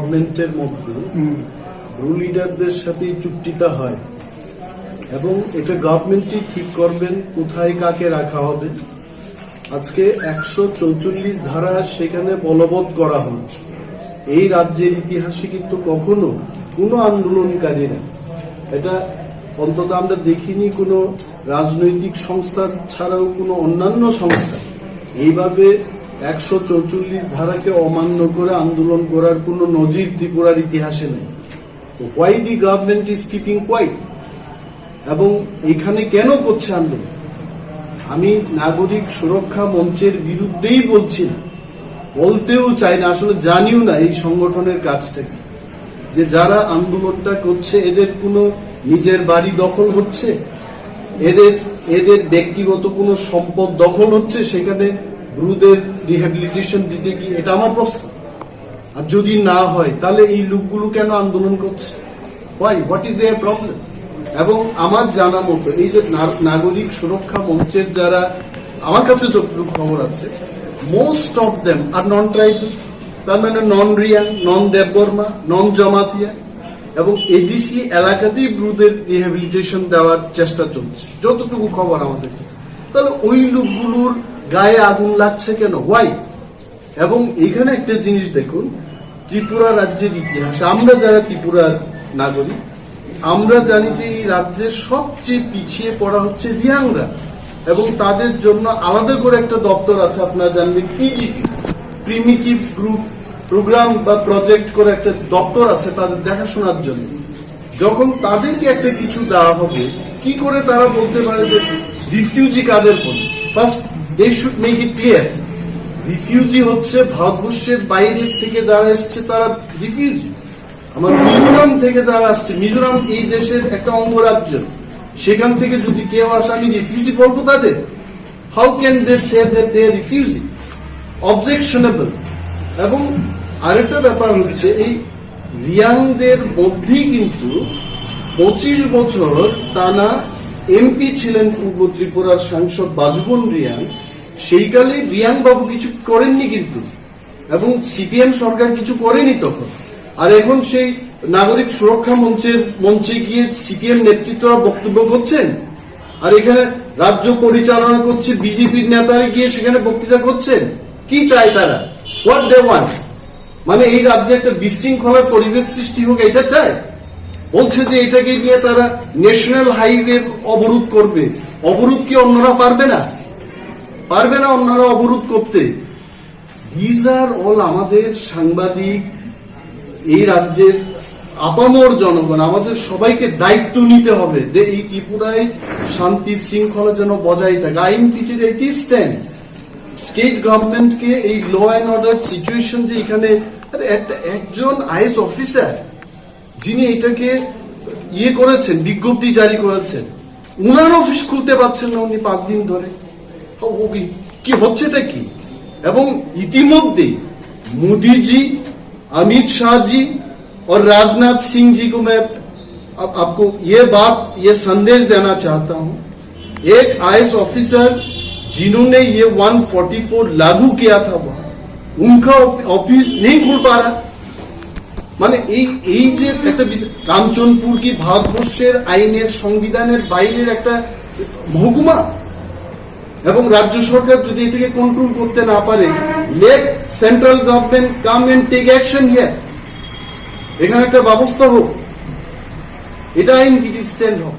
গভর্নমেন্টের মধ্যে ব্রু লিডারদের সাথে চুক্তিটা হয় এবং এটা গভর্নমেন্টই ঠিক করবেন কোথায় কাকে রাখা হবে। আজকে 144 ধারা সেখানে বলবৎ করা হল। এই রাজ্যের ইতিহাসে কিন্তু কখনো কোনো আন্দোলনকারীরা, এটা অন্তত আমরা দেখিনি কোনো রাজনৈতিক সংস্থা ছাড়াও কোনো অন্যান্য সংস্থা এইভাবে 144 ধারাকে অমান্য করে আন্দোলন করার কোনো নজির ত্রিপুরার ইতিহাসে নেই। তো why the government is keeping quiet, এবং এখানে কেন করছে আন্দোলন? আমি নাগরিক সুরক্ষা মঞ্চের বিরুদ্ধেই বলছি না, বলতেও চাই না, আসলে জানিও না এই সংগঠনের কাজটা কি, যে যারা আন্দোলনটা করছে এদের কোনো নিজের বাড়ি দখল হচ্ছে, এদের ব্যক্তিগত কোনো সম্পদ দখল হচ্ছে সেখানে ব্রুদের রিহ্যাবিলিটেশন দিতে কি? এটা আমার প্রশ্ন। আর যদি না হয় তাহলে এই লোকগুলো কেন আন্দোলন করছে? Why, what is there problem? এবং আমার জানা মতো এই যে নাগরিক সুরক্ষা মঞ্চের যারা, আমার কাছে যতটুকু খবর আছে, most of them are non tribal, তার মানে নন রিয়াং, নন দেববর্মা, নন জমাতিয়া, এবং এডিসি এলাকাতেই ব্রুদের রিহ্যাবিলিটেশন দেওয়ার চেষ্টা চলছে যতটুকু খবর আমাদের কাছে। তাহলে ওই লোকগুলোর গায়ে আগুন লাগছে কেন? হোয়াই? এবং এখানে একটা জিনিস দেখুন, ত্রিপুরা রাজ্যের ইতিহাসে আমরা যারা ত্রিপুরার নাগরিক, আমরা জানি যে এই রাজ্যের সবচেয়ে পিছিয়ে পড়া হচ্ছে রিয়াংরা, এবং তাদের জন্য আলাদা করে একটা দপ্তর আছে, আপনারা জানবেন, পিজিপি, প্রিমিটিভ গ্রুপ প্রোগ্রাম বা প্রজেক্ট করে একটা দপ্তর আছে তাদের দেখাশোনার জন্য। যখন তাদেরকে একটা কিছু দেওয়া হবে, কি করে তারা বলতে পারে যে রিফিউজি কাদের বলে? First they should make it clear, refugee হচ্ছে ভারতবর্ষের বাইরের থেকে যারা এসছে তারা রিফিউজি। আমার মিজোরাম থেকে যারা আসছে, মিজোরাম এই দেশের একটা অঙ্গরাজ্য, সেখান থেকে যদি কেউ আসে আমি রিফিউজি বলবো তাদের? How can they say that they are refugee? Objectionable. এবং আরেকটা ব্যাপার হচ্ছে, এই রিয়াংদের মধ্যেই কিন্তু 25 বছর টানা এমপি ছিলেন পূর্ব ত্রিপুরার সাংসদ বাজবন রিয়াং। সেইকালে রিয়াং বাবু কিছু করেননি কিন্তু, এবং সিপিএম সরকার কিছু করেনি তখন। আর এখন সেই নাগরিক সুরক্ষা মঞ্চে গিয়ে সিপিএম নেতৃত্বরা বক্তব্য করছেন, আর এখানে রাজ্য পরিচালনা করছে বিজেপির নেতারা গিয়ে সেখানে বক্তৃতা করছেন। কি চায় তারা? What they want? মানে এই রাজ্যে একটা বিশৃঙ্খলার পরিবেশ সৃষ্টি হোক, এটা চায়? বলছে যে এটাকে নিয়ে তারা ন্যাশনাল হাইওয়ে অবরোধ করবে। অবরোধ কি অন্যরা পারবে না? পারবে না অন্যরা অবরোধ করতে? দিজ আর অল আমাদের সাংবাদিক, এই রাজ্যের আপামর জনগণ, আমাদের সবাইকে দায়িত্ব নিতে হবে যে এই ত্রিপুরায় শান্তি শৃঙ্খলা যেন বজায় থাকে। আইন পিটির এটি স্ট্যান্ড। স্টেট গভর্নমেন্টকে এই ল অ্যান্ড অর্ডার সিচুয়েশন, যে এখানে একজন আইএস অফিসার যিনি এটাকে করেছেন, বিজ্ঞপ্তি জারি করেছেন, উনার অফিস খুলতে পারছেন না উনি 5 দিন ধরে। কি হচ্ছে এটা কি? এবং ইতিমধ্যে মোদীজি, अमित शाह जी और राजनाथ सिंह जी को मैं आपको ये संदेश देना चाहता हूं। एक आईएएस ऑफिसर जिन्होंने ये 144 लागू किया था, वहां उनका ऑफिस नहीं खुल पा रहा। মানে এই যে একটা কাঞ্চনপুর কি ভারতবর্ষের আইনের সংবিধানের বাইরের একটা মহকুমা, এবং রাজ্য সরকার যদি এটাকে কন্ট্রোল করতে না পারে, let central government come and take action here. এখানে একটা ব্যবস্থা হোক, এটা আইন স্ট্যান্ড হোক।